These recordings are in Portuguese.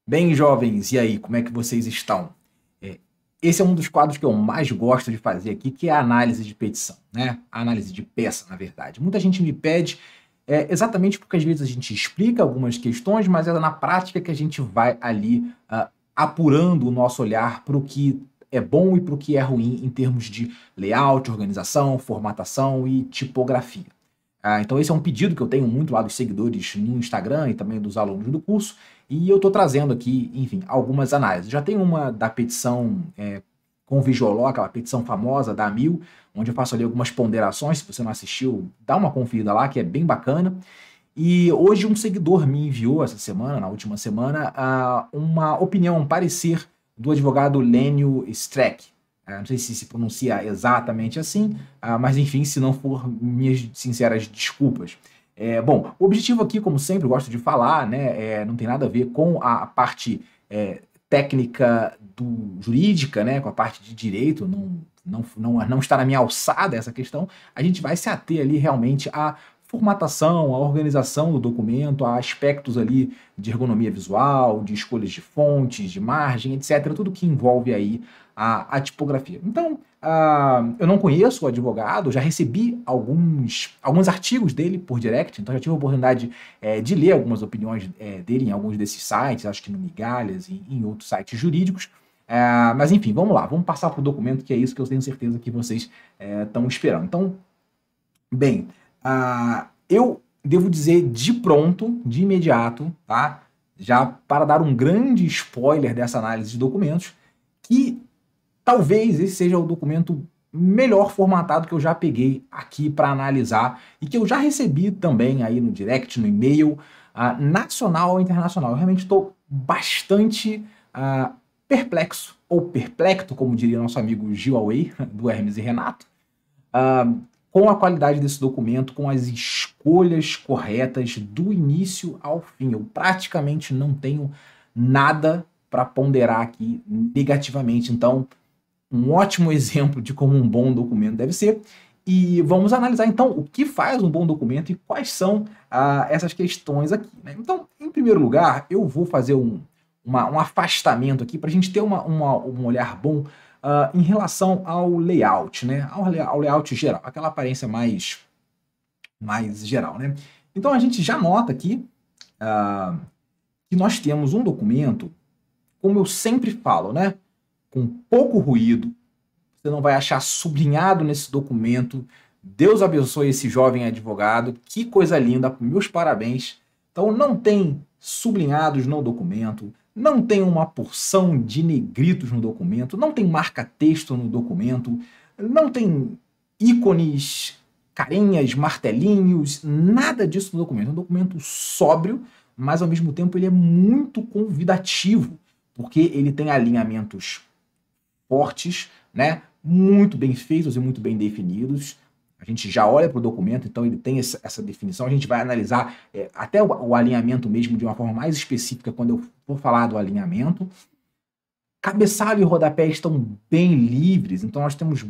Bem, jovens, e aí, como é que vocês estão? É, Esse é um dos quadros que eu mais gosto de fazer aqui, que é a análise de petição, né? A análise de peça, na verdade. Muita gente me pede, exatamente porque às vezes a gente explica algumas questões, mas é na prática que a gente vai ali apurando o nosso olhar para o que é bom e para o que é ruim em termos de layout, organização, formatação e tipografia. Então esse é um pedido que eu tenho muito lá dos seguidores no Instagram e também dos alunos do curso, e eu estou trazendo aqui, enfim, algumas análises. Já tem uma da petição com o Visualó, aquela petição famosa da AMIL, onde eu faço ali algumas ponderações. Se você não assistiu, dá uma conferida lá, que é bem bacana. E hoje um seguidor me enviou essa semana, na última semana, uma opinião, um parecer do advogado Lênio Streck. Não sei se pronuncia exatamente assim, mas enfim, se não for, minhas sinceras desculpas. Bom, o objetivo aqui, como sempre, eu gosto de falar, né, não tem nada a ver com a parte técnica jurídica, né, com a parte de direito, não está na minha alçada essa questão. A gente vai se ater ali realmente à formatação, à organização do documento, a aspectos ali de ergonomia visual, de escolhas de fontes, de margem, etc. Tudo que envolve aí a tipografia. Então, eu não conheço o advogado, já recebi alguns artigos dele por direct, então já tive a oportunidade de ler algumas opiniões dele em alguns desses sites, acho que no Migalhas e em outros sites jurídicos. Mas enfim, vamos lá, vamos passar para o documento, que é isso que eu tenho certeza que vocês estão esperando. Então, bem, eu devo dizer de pronto, de imediato, tá? Já para dar um grande spoiler dessa análise de documentos, que talvez esse seja o documento melhor formatado que eu já peguei aqui para analisar e que eu já recebi também aí no direct, no e-mail, nacional ou internacional. Eu realmente estou bastante perplexo, ou perplexo, como diria nosso amigo Gil Away, do Hermes e Renato, com a qualidade desse documento, com as escolhas corretas do início ao fim. Eu praticamente não tenho nada para ponderar aqui negativamente. Então, um ótimo exemplo de como um bom documento deve ser. E vamos analisar então o que faz um bom documento e quais são essas questões aqui, né? Então, em primeiro lugar, eu vou fazer um afastamento aqui para a gente ter um olhar bom em relação ao layout, né? Ao layout geral, aquela aparência mais geral, né? Então a gente já nota aqui que nós temos um documento, como eu sempre falo, né? Com pouco ruído, você não vai achar sublinhado nesse documento. Deus abençoe esse jovem advogado, que coisa linda, meus parabéns. Então não tem sublinhados no documento, não tem uma porção de negritos no documento, não tem marca-texto no documento, não tem ícones, carinhas, martelinhos, nada disso no documento. É um documento sóbrio, mas ao mesmo tempo ele é muito convidativo, porque ele tem alinhamentos fortes, né? Muito bem feitos e muito bem definidos. A gente já olha para o documento, então ele tem essa definição. A gente vai analisar até o alinhamento mesmo de uma forma mais específica quando eu for falar do alinhamento. Cabeçalho e rodapé estão bem livres, então nós temos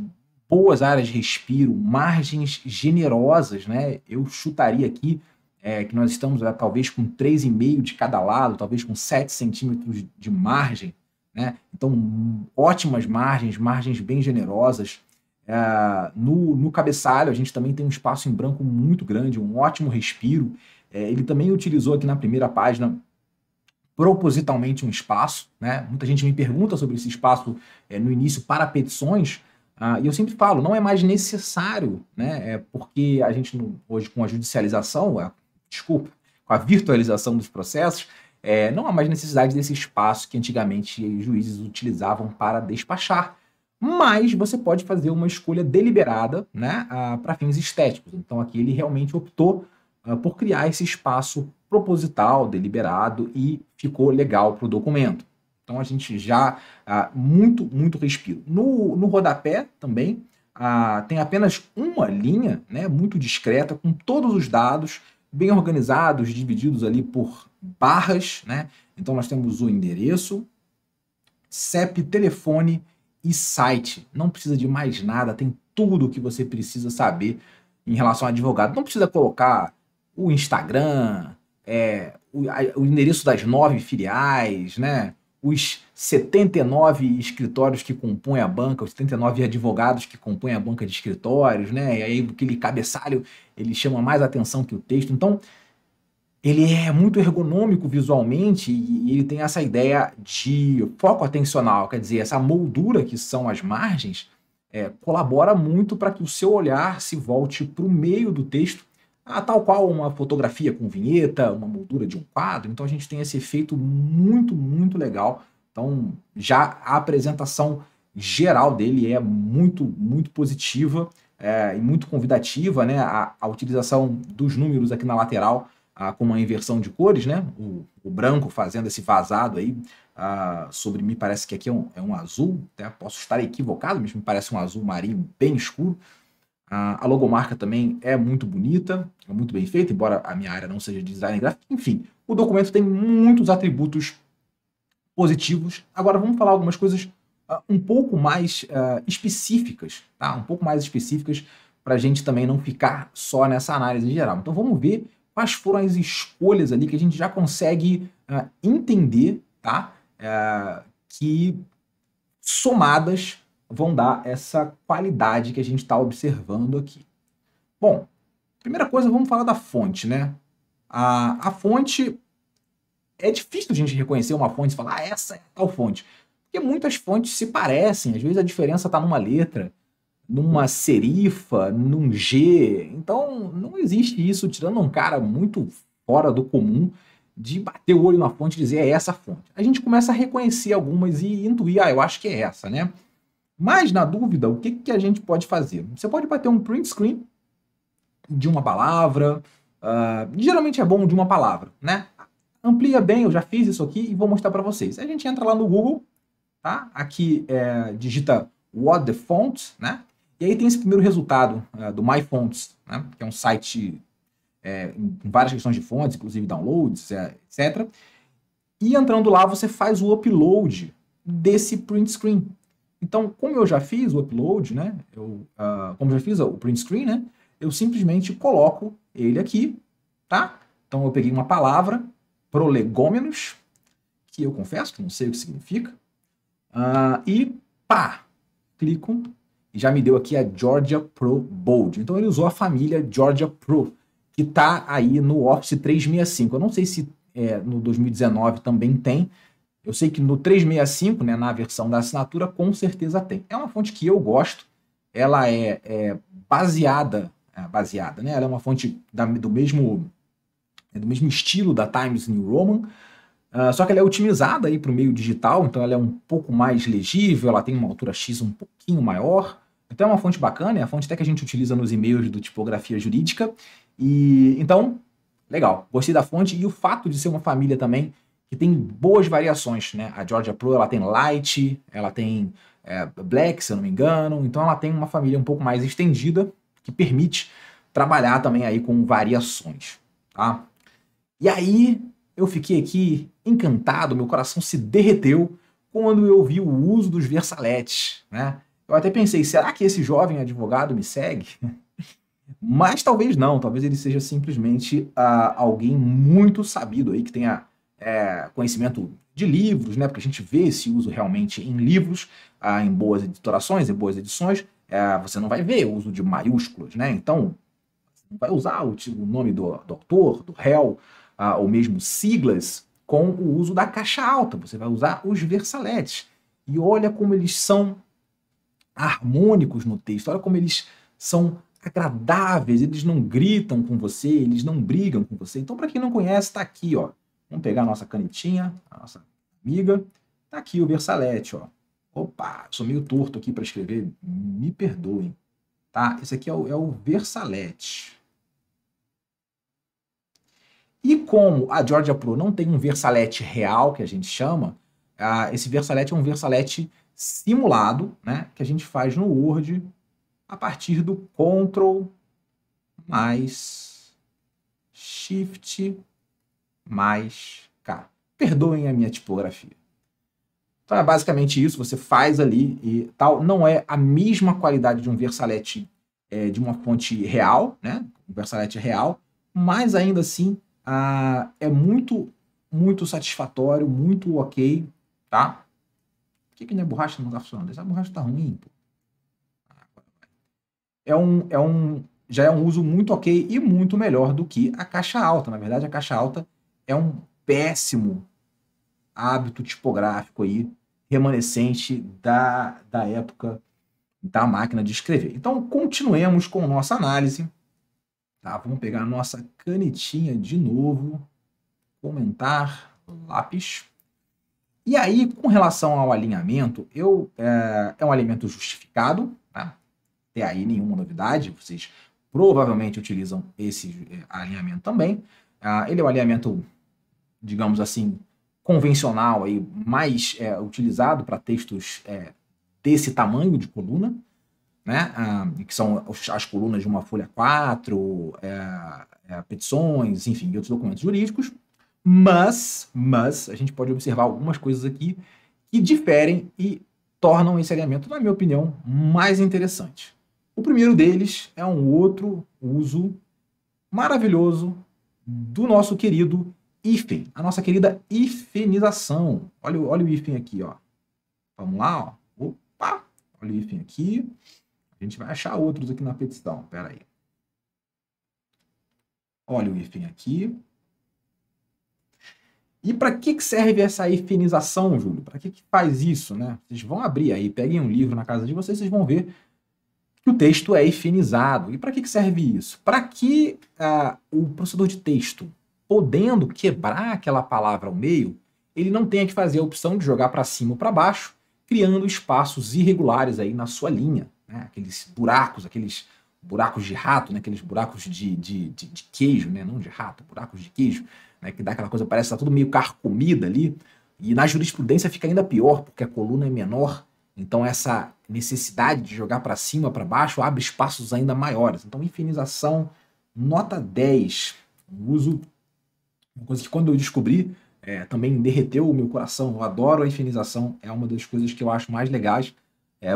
boas áreas de respiro, margens generosas, né? Eu chutaria aqui que nós estamos talvez com 3,5 de cada lado, talvez com 7 centímetros de margem, né? Então, ótimas margens bem generosas. No cabeçalho, a gente também tem um espaço em branco muito grande, um ótimo respiro. Ele também utilizou aqui na primeira página propositalmente um espaço, né? Muita gente me pergunta sobre esse espaço no início para petições, e eu sempre falo, não é mais necessário, né? Porque a gente, hoje, com a judicialização, desculpa, com a virtualização dos processos, não há mais necessidade desse espaço que antigamente os juízes utilizavam para despachar. Mas você pode fazer uma escolha deliberada, né, para fins estéticos. Então aqui ele realmente optou por criar esse espaço proposital, deliberado, e ficou legal para o documento. Então a gente já muito respiro. No rodapé também tem apenas uma linha, né, muito discreta, com todos os dados bem organizados, divididos ali por barras, né? Então nós temos o endereço, CEP, telefone e site. Não precisa de mais nada, tem tudo o que você precisa saber em relação ao advogado. Não precisa colocar o Instagram, o endereço das 9 filiais, né? Os 79 escritórios que compõem a banca, os 79 advogados que compõem a banca de escritórios, né? E aí aquele cabeçalho, ele chama mais atenção que o texto. Então, ele é muito ergonômico visualmente e ele tem essa ideia de foco atencional, quer dizer, essa moldura que são as margens, colabora muito para que o seu olhar se volte para o meio do texto, tal qual uma fotografia com vinheta, uma moldura de um quadro. Então a gente tem esse efeito muito, muito legal. Então já a apresentação geral dele é muito, muito positiva e muito convidativa, né? A utilização dos números aqui na lateral, com uma inversão de cores, né? O branco fazendo esse vazado aí, sobre me parece que aqui é um azul, né? Posso estar equivocado, mas me parece um azul marinho bem escuro. A logomarca também é muito bonita, é muito bem feita, embora a minha área não seja de design gráfico. Enfim, o documento tem muitos atributos positivos. Agora vamos falar algumas coisas um pouco mais específicas, tá? Um pouco mais específicas para a gente também não ficar só nessa análise geral. Então vamos ver quais foram as escolhas ali que a gente já consegue entender, tá? Que somadas vão dar essa qualidade que a gente está observando aqui. Bom, primeira coisa, vamos falar da fonte, né? A fonte, é difícil a gente reconhecer uma fonte e falar, essa é tal fonte. Porque muitas fontes se parecem, às vezes a diferença está numa letra, numa serifa, num G. Então, não existe isso, tirando um cara muito fora do comum, de bater o olho na fonte e dizer, é essa fonte. A gente começa a reconhecer algumas e intuir, eu acho que é essa, né? Mas, na dúvida, o que a gente pode fazer? Você pode bater um print screen de uma palavra, geralmente é bom de uma palavra, né? Amplia bem, eu já fiz isso aqui e vou mostrar para vocês. A gente entra lá no Google, tá? Aqui digita What the Font, né? E aí tem esse primeiro resultado do MyFonts, né? Que é um site com várias questões de fontes, inclusive downloads, etc. E entrando lá, você faz o upload desse print screen. Então, como eu já fiz o upload, né? Como já fiz o print screen, né? Eu simplesmente coloco ele aqui, tá? Então, eu peguei uma palavra, prolegômenos, que eu confesso que não sei o que significa, e pá, clico e já me deu aqui a Georgia Pro Bold. Então, ele usou a família Georgia Pro, que está aí no Office 365. Eu não sei se no 2019 também tem. Eu sei que no 365, né, na versão da assinatura, com certeza tem. É uma fonte que eu gosto. Ela é baseada, né? Ela é uma fonte do mesmo estilo da Times New Roman, só que ela é otimizada para o meio digital, então ela é um pouco mais legível, ela tem uma altura X um pouquinho maior. Então é uma fonte bacana, é a fonte até que a gente utiliza nos e-mails do Tipografia Jurídica. E então, legal, gostei da fonte e o fato de ser uma família também que tem boas variações, né? A Georgia Pro, ela tem Light, ela tem Black, se eu não me engano, então ela tem uma família um pouco mais estendida, que permite trabalhar também aí com variações, tá? E aí, eu fiquei aqui encantado, meu coração se derreteu quando eu vi o uso dos versaletes, né? Eu até pensei, será que esse jovem advogado me segue? Mas talvez não, talvez ele seja simplesmente alguém muito sabido aí, que tenha conhecimento de livros, né? Porque a gente vê esse uso realmente em livros, em boas editorações, em boas edições. Você não vai ver o uso de maiúsculos, né? Então, você não vai usar o nome do autor, do réu, ou mesmo siglas, com o uso da caixa alta. Você vai usar os versaletes. E olha como eles são harmônicos no texto, olha como eles são agradáveis, eles não gritam com você, eles não brigam com você. Então, para quem não conhece, está aqui, ó. Vamos pegar a nossa canetinha, a nossa amiga. Tá aqui o versalete, ó. Opa, sou meio torto aqui para escrever, me perdoem. Tá? Esse aqui é o versalete. E como a Georgia Pro não tem um versalete real, que a gente chama, esse versalete é um versalete simulado, né, que a gente faz no Word a partir do Ctrl mais Shift mais K. Perdoem a minha tipografia. Então é basicamente isso, você faz ali e tal. Não é a mesma qualidade de um versalete de uma fonte real, né, um versalete real, mas ainda assim é muito satisfatório, muito ok, tá? Por que minha borracha não tá funcionando? Essa borracha tá ruim, pô. Já é um uso muito ok e muito melhor do que a caixa alta. Na verdade, a caixa alta é um péssimo hábito tipográfico aí, remanescente da época da máquina de escrever. Então, continuemos com nossa análise. Tá? Vamos pegar a nossa canetinha de novo, comentar, lápis. E aí, com relação ao alinhamento, é um alinhamento justificado, tá? Até aí nenhuma novidade, vocês provavelmente utilizam esse alinhamento também. Ele é um alinhamento, digamos assim, convencional, aí, mais utilizado para textos desse tamanho de coluna, né? Que são as colunas de uma folha 4, petições, enfim, e outros documentos jurídicos. Mas a gente pode observar algumas coisas aqui que diferem e tornam esse alinhamento, na minha opinião, mais interessante. O primeiro deles é um outro uso maravilhoso do nosso querido hífen, a nossa querida hifenização. Olha o hífen aqui, ó. Vamos lá, ó. Opa! Olha o hífen aqui. A gente vai achar outros aqui na petição. Pera aí. Olha o hífen aqui. E para que serve essa hifenização, Júlio? Para que faz isso, né? Vocês vão abrir aí, peguem um livro na casa de vocês, vocês vão ver que o texto é hifenizado. E para que serve isso? Para que o processador de texto, podendo quebrar aquela palavra ao meio, ele não tenha que fazer a opção de jogar para cima ou para baixo, criando espaços irregulares aí na sua linha, né? Aqueles buracos de rato, né? Aqueles buracos de queijo, né? Não de rato, buracos de queijo, né? Que dá aquela coisa, parece que tá tudo meio carcomida ali. E na jurisprudência fica ainda pior, porque a coluna é menor, então essa necessidade de jogar para cima, para baixo, abre espaços ainda maiores. Então, hifenização, nota 10. Uso, uma coisa que quando eu descobri, também derreteu o meu coração. Eu adoro a hifenização, é uma das coisas que eu acho mais legais.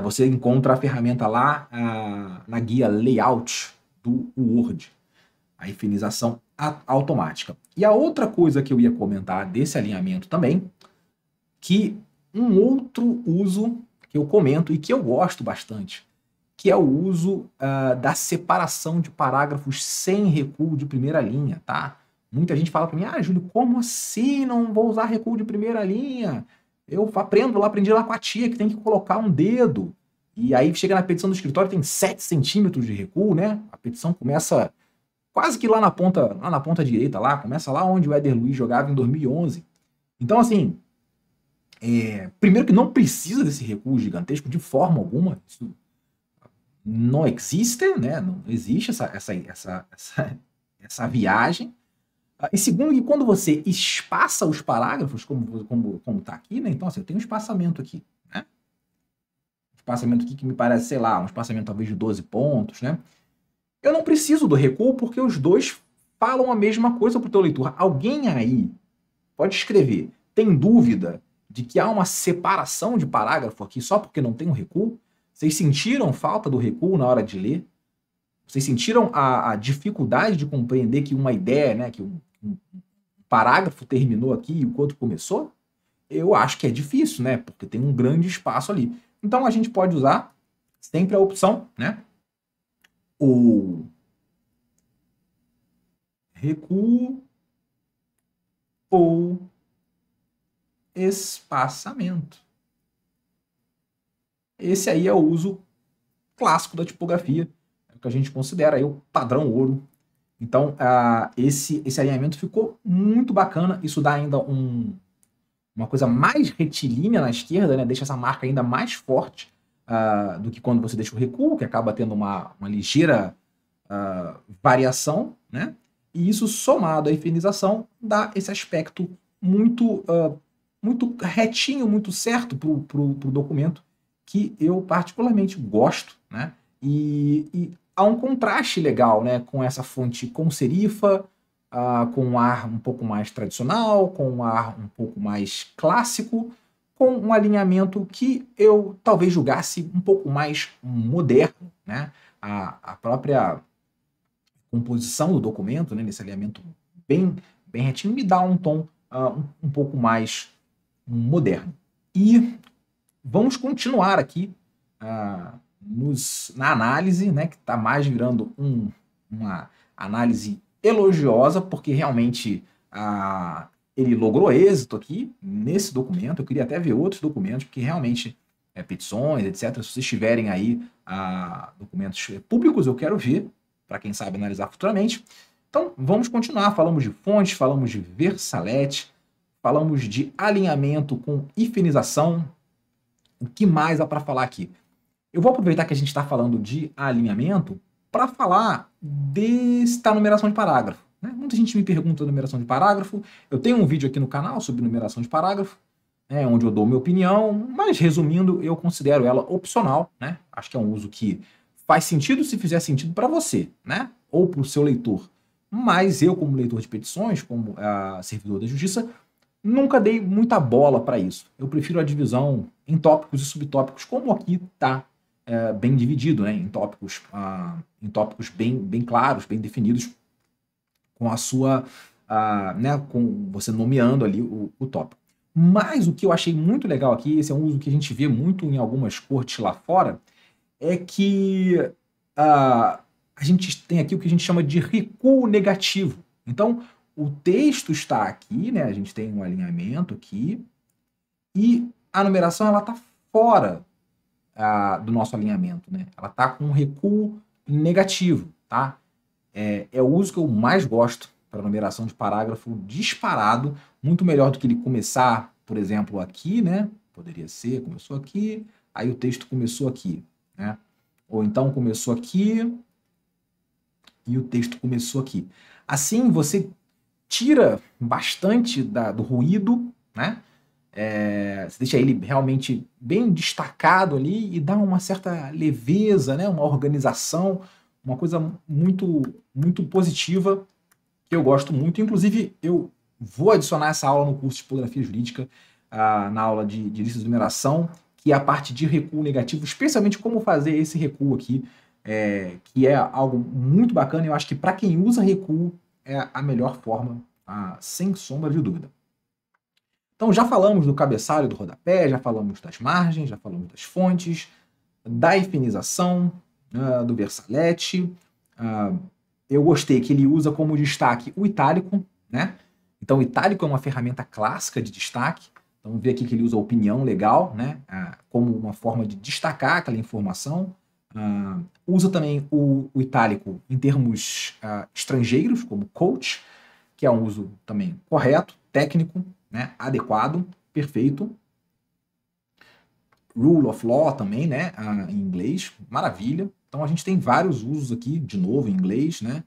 Você encontra a ferramenta lá na guia Layout do Word, a hifenização automática. E a outra coisa que eu ia comentar desse alinhamento também, que um outro uso que eu comento e que eu gosto bastante, que é o uso da separação de parágrafos sem recuo de primeira linha, tá? Muita gente fala para mim, Júlio, como assim não vou usar recuo de primeira linha? Eu aprendi lá com a tia que tem que colocar um dedo. E aí chega na petição do escritório, tem 7 centímetros de recuo, né? A petição começa quase que lá na ponta direita, começa lá onde o Éder Luiz jogava em 2011. Então, assim, primeiro que não precisa desse recuo gigantesco de forma alguma, isso não existe, né? Não existe essa viagem. E segundo que quando você espaça os parágrafos, como está aqui, né? Então, assim, eu tenho um espaçamento aqui, né? Um espaçamento aqui que me parece, sei lá, um espaçamento talvez de 12 pontos, né? Eu não preciso do recuo porque os dois falam a mesma coisa para o teu leitor. Alguém aí pode escrever, tem dúvida de que há uma separação de parágrafo aqui só porque não tem um recuo? Vocês sentiram falta do recuo na hora de ler? Vocês sentiram a dificuldade de compreender que uma ideia, né, que um parágrafo terminou aqui e o outro começou? Eu acho que é difícil, né, porque tem um grande espaço ali. Então a gente pode usar sempre a opção, né, o recuo ou espaçamento. Esse aí é o uso clássico da tipografia, é o que a gente considera aí o padrão ouro. Então, esse alinhamento ficou muito bacana. Isso dá ainda uma coisa mais retilínea na esquerda, né? Deixa essa marca ainda mais forte do que quando você deixa o recuo, que acaba tendo uma ligeira variação, né? E isso, somado à hifenização, dá esse aspecto muito retinho, muito certo para o documento, que eu particularmente gosto, né? E há um contraste legal, né, com essa fonte com serifa, com um ar um pouco mais tradicional, com um ar um pouco mais clássico, com um alinhamento que eu talvez julgasse um pouco mais moderno, né? A própria composição do documento, né, nesse alinhamento bem retinho, me dá um tom um pouco mais moderno. E vamos continuar aqui na análise, né, que está mais virando uma análise elogiosa, porque realmente ele logrou êxito aqui nesse documento. Eu queria até ver outros documentos, porque realmente petições, etc. Se vocês tiverem aí documentos públicos, eu quero ver, para quem sabe analisar futuramente. Então, vamos continuar. Falamos de fontes, falamos de Versalete, falamos de alinhamento com hifenização. O que mais há para falar aqui? Eu vou aproveitar que a gente está falando de alinhamento para falar desta numeração de parágrafo. Né? Muita gente me pergunta numeração de parágrafo. Eu tenho um vídeo aqui no canal sobre numeração de parágrafo, onde eu dou minha opinião, mas resumindo, eu considero ela opcional. Né? Acho que é um uso que faz sentido se fizer sentido para você, né? Ou para o seu leitor. Mas eu, como leitor de petições, como servidor da justiça, nunca dei muita bola para isso. Eu prefiro a divisão em tópicos e subtópicos, como aqui está bem dividido, né? Em tópicos bem claros, bem definidos, com a sua, né? Com você nomeando ali o tópico. Mas o que eu achei muito legal aqui, esse é um uso que a gente vê muito em algumas cortes lá fora, é que a gente tem aqui o que a gente chama de recuo negativo. Então, o texto está aqui, né? A gente tem um alinhamento aqui, e a numeração ela está fora do nosso alinhamento, né? Ela está com um recuo negativo, tá? É o uso que eu mais gosto para numeração de parágrafo disparado, muito melhor do que ele começar, por exemplo, aqui, né? Poderia ser, começou aqui, aí o texto começou aqui, né? Ou então começou aqui e o texto começou aqui. Assim, você tira bastante do ruído, né? Você deixa ele realmente bem destacado ali e dá uma certa leveza, né? Uma organização, uma coisa muito, muito positiva que eu gosto muito. Inclusive, eu vou adicionar essa aula no curso de tipografia jurídica, na aula de listas de numeração, que é a parte de recuo negativo, especialmente como fazer esse recuo aqui, que é algo muito bacana. Eu acho que para quem usa recuo é a melhor forma, sem sombra de dúvida. Então já falamos do cabeçalho do rodapé, já falamos das margens, já falamos das fontes, da hifenização, do Versalete. Eu gostei que ele usa como destaque o itálico, né? Então o itálico é uma ferramenta clássica de destaque. Então vê aqui que ele usa a opinião legal, né? Como uma forma de destacar aquela informação. Usa também o itálico em termos estrangeiros, como coach, que é um uso também correto, técnico, né? Adequado, perfeito. Rule of law também, né? Em inglês, maravilha. Então a gente tem vários usos aqui, de novo, em inglês, né?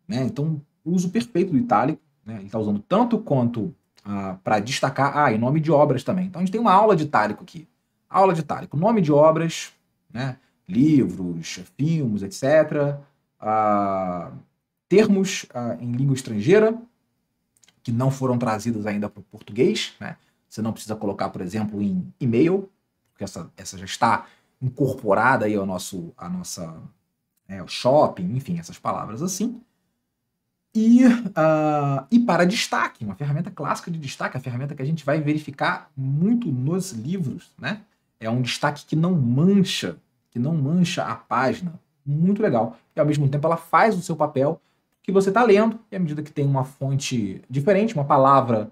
Então, uso perfeito do itálico, né? Ele está usando tanto quanto para destacar, e nome de obras também. Então a gente tem uma aula de itálico aqui. Aula de itálico, nome de obras, né? Livros, filmes, etc. Termos em língua estrangeira, que não foram trazidas ainda para o português, né? Você não precisa colocar, por exemplo, em e-mail, porque essa já está incorporada aí ao nossa shopping, enfim, essas palavras assim. E para destaque, uma ferramenta clássica de destaque, a ferramenta que a gente vai verificar muito nos livros, né? É um destaque que não mancha a página. Muito legal. E ao mesmo tempo ela faz o seu papel que você está lendo, e à medida que tem uma fonte diferente, uma palavra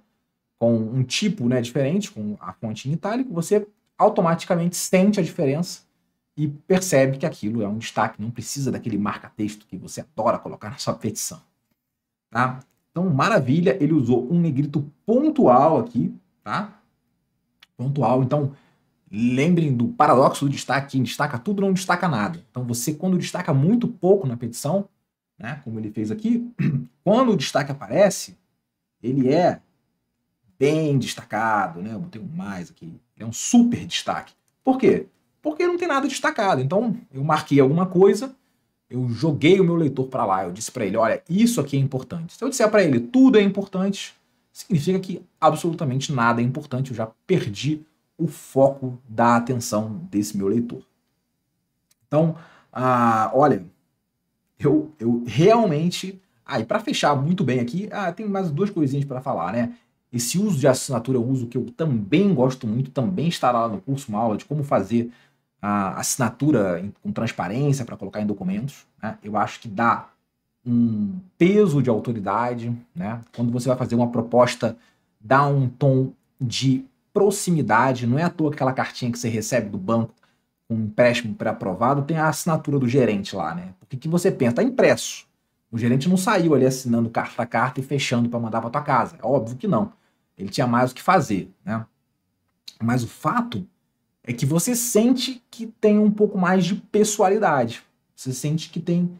com um tipo, né, diferente, com a fonte em itálico, você automaticamente sente a diferença e percebe que aquilo é um destaque, não precisa daquele marca-texto que você adora colocar na sua petição. Tá? Então, maravilha, ele usou um negrito pontual aqui, tá? Pontual, então lembrem do paradoxo do destaque, quem destaca tudo não destaca nada. Então você, quando destaca muito pouco na petição, né, como ele fez aqui, quando o destaque aparece, ele é bem destacado, né? Eu botei um mais aqui, é um super destaque. Por quê? Porque não tem nada destacado. Então, eu marquei alguma coisa, eu joguei o meu leitor para lá, eu disse para ele, olha, isso aqui é importante. Se eu disser para ele, tudo é importante, significa que absolutamente nada é importante, eu já perdi o foco da atenção desse meu leitor. Então, olha, eu realmente E para fechar muito bem aqui, tem mais duas coisinhas para falar, né? Esse uso de assinatura é um uso que eu também gosto muito, também estará lá no curso, uma aula de como fazer a assinatura com transparência para colocar em documentos, né? Eu acho que dá um peso de autoridade, né? Quando você vai fazer uma proposta, dá um tom de proximidade, não é à toa que aquela cartinha que você recebe do banco com um empréstimo pré-aprovado tem a assinatura do gerente lá, né? Porque que você pensa, tá impresso. O gerente não saiu ali assinando carta a carta e fechando para mandar para tua casa. É óbvio que não. Ele tinha mais o que fazer, né? Mas o fato é que você sente que tem um pouco mais de pessoalidade. Você sente que tem,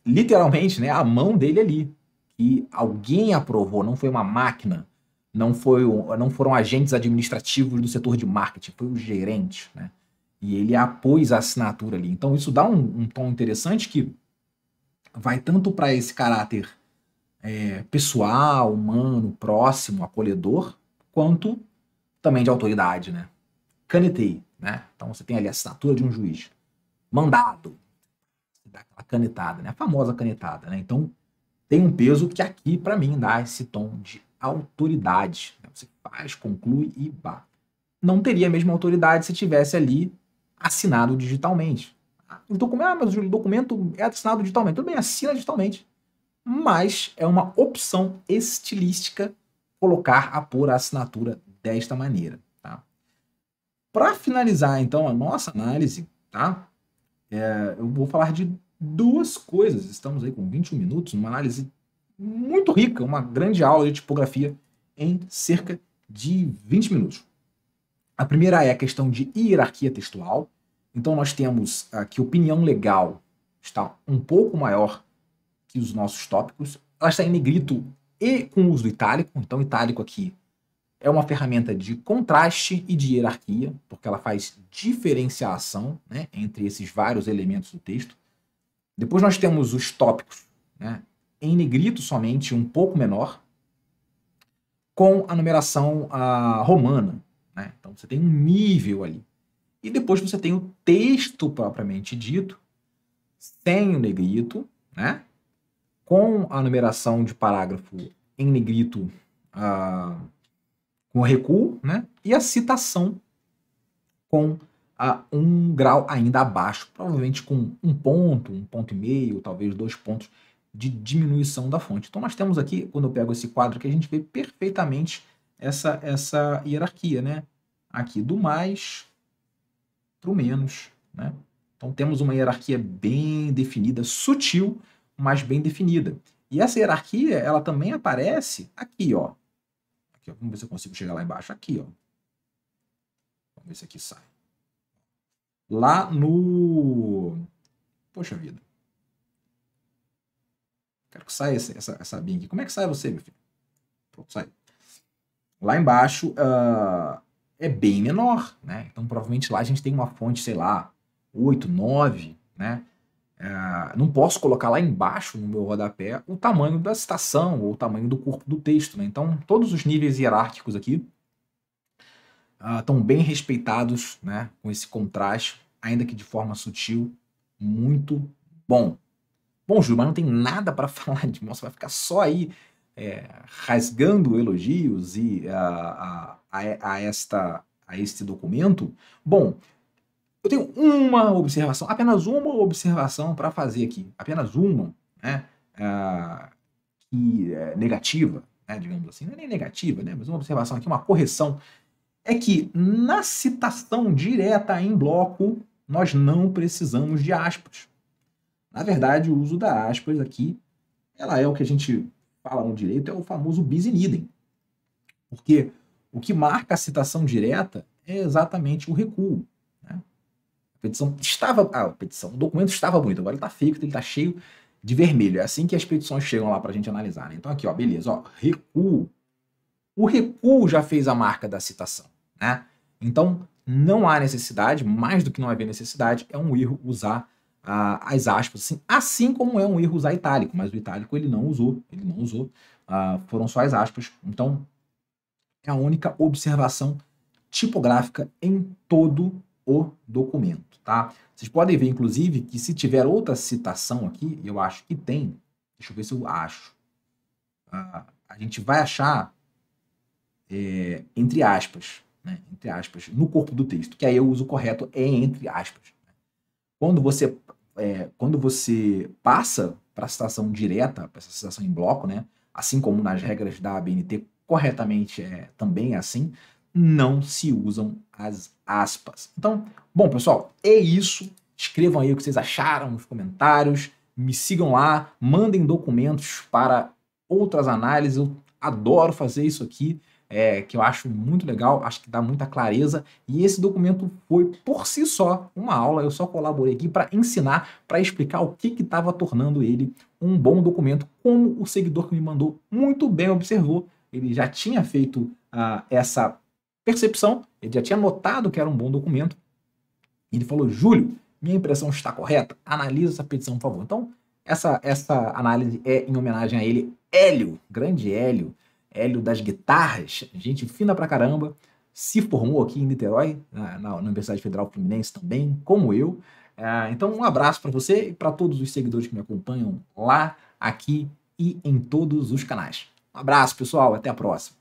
literalmente, né, a mão dele ali. Que alguém aprovou, não foi uma máquina, não foram agentes administrativos do setor de marketing, foi o gerente, né? E ele apôs a assinatura ali. Então isso dá um tom interessante que vai tanto para esse caráter pessoal, humano, próximo, acolhedor, quanto também de autoridade, né? Canetei, né? Então você tem ali a assinatura de um juiz. Mandado. Você dá aquela canetada, né? A famosa canetada, né? Então tem um peso que aqui, para mim, dá esse tom de autoridade. Né? Você faz, conclui e bah. Não teria a mesma autoridade se tivesse ali assinado digitalmente. Mas o documento é assinado digitalmente. Tudo bem, assina digitalmente. Mas é uma opção estilística colocar a pôr a assinatura desta maneira. Tá? Para finalizar, então, a nossa análise, tá? Eu vou falar de duas coisas. Estamos aí com 21 minutos, uma análise muito rica, uma grande aula de tipografia em cerca de 20 minutos. A primeira é a questão de hierarquia textual. Então, nós temos que opinião legal está um pouco maior que os nossos tópicos. Ela está em negrito e com uso do itálico. Então, itálico aqui é uma ferramenta de contraste e de hierarquia, porque ela faz diferenciação, né, entre esses vários elementos do texto. Depois nós temos os tópicos, né, em negrito somente, um pouco menor, com a numeração romana. Né? Então você tem um nível ali. E depois você tem o texto propriamente dito, sem o negrito, né? Com a numeração de parágrafo em negrito com recuo, né? E a citação com um grau ainda abaixo, provavelmente com um ponto e meio, talvez 2 pontos de diminuição da fonte. Então nós temos aqui, quando eu pego esse quadro aqui, a gente vê perfeitamente essa hierarquia, né? Aqui do mais para o menos, né? Então temos uma hierarquia bem definida, sutil, mas bem definida. E essa hierarquia, ela também aparece aqui, ó. Aqui, ó. Vamos ver se eu consigo chegar lá embaixo. Aqui, ó. Vamos ver se aqui sai. Lá no... Poxa vida. Quero que saia essa binha aqui. Como é que sai você, meu filho? Pronto, sai. Lá embaixo é bem menor, né? Então, provavelmente lá a gente tem uma fonte, sei lá, 8, 9, né? Não posso colocar lá embaixo no meu rodapé o tamanho da citação ou o tamanho do corpo do texto, né? Então, todos os níveis hierárquicos aqui estão bem respeitados, né? Com esse contraste, ainda que de forma sutil, muito bom. Bom, Júlio, mas não tem nada para falar de moça, vai ficar só aí rasgando elogios a este documento. Bom, eu tenho uma observação, apenas uma observação para fazer aqui, apenas uma, né, negativa, né, digamos assim, não é nem negativa, né, mas uma observação aqui, uma correção, é que na citação direta em bloco, nós não precisamos de aspas. Na verdade, o uso da aspas aqui, ela é o que a gente fala no direito, é o famoso bis in idem. Porque o que marca a citação direta é exatamente o recuo. Né? O documento estava bonito, agora ele está feio, ele está cheio de vermelho. É assim que as petições chegam lá para a gente analisar. Né? Então aqui, ó, beleza, ó, recuo. O recuo já fez a marca da citação. Né? Então não há necessidade, mais do que não haver necessidade, é um erro usar as aspas, assim como é um erro usar itálico, mas o itálico ele não usou, foram só as aspas. Então é a única observação tipográfica em todo o documento, tá? Vocês podem ver, inclusive, que se tiver outra citação aqui, eu acho que tem, Deixa eu ver se eu acho. A gente vai achar entre aspas, né? Entre aspas, no corpo do texto, que aí o uso correto é entre aspas. Quando você passa para a citação direta, para essa citação em bloco, né? Assim como nas regras da ABNT, corretamente também é assim, não se usam as aspas. Então, bom, pessoal, é isso. Escrevam aí o que vocês acharam nos comentários, me sigam lá, mandem documentos para outras análises. Eu adoro fazer isso aqui, que eu acho muito legal, acho que dá muita clareza. E esse documento foi, por si só, uma aula. Eu só colaborei aqui para ensinar, para explicar o que estava tornando ele um bom documento, como o seguidor que me mandou muito bem observou. Ele já tinha feito essa percepção, ele já tinha notado que era um bom documento. Ele falou: Júlio, minha impressão está correta? Analisa essa petição, por favor. Então, essa análise é em homenagem a ele, Hélio, grande Hélio, Hélio das guitarras, gente fina pra caramba, se formou aqui em Niterói, na Universidade Federal Fluminense também, como eu. Então, um abraço para você e para todos os seguidores que me acompanham lá, aqui e em todos os canais. Um abraço, pessoal, até a próxima.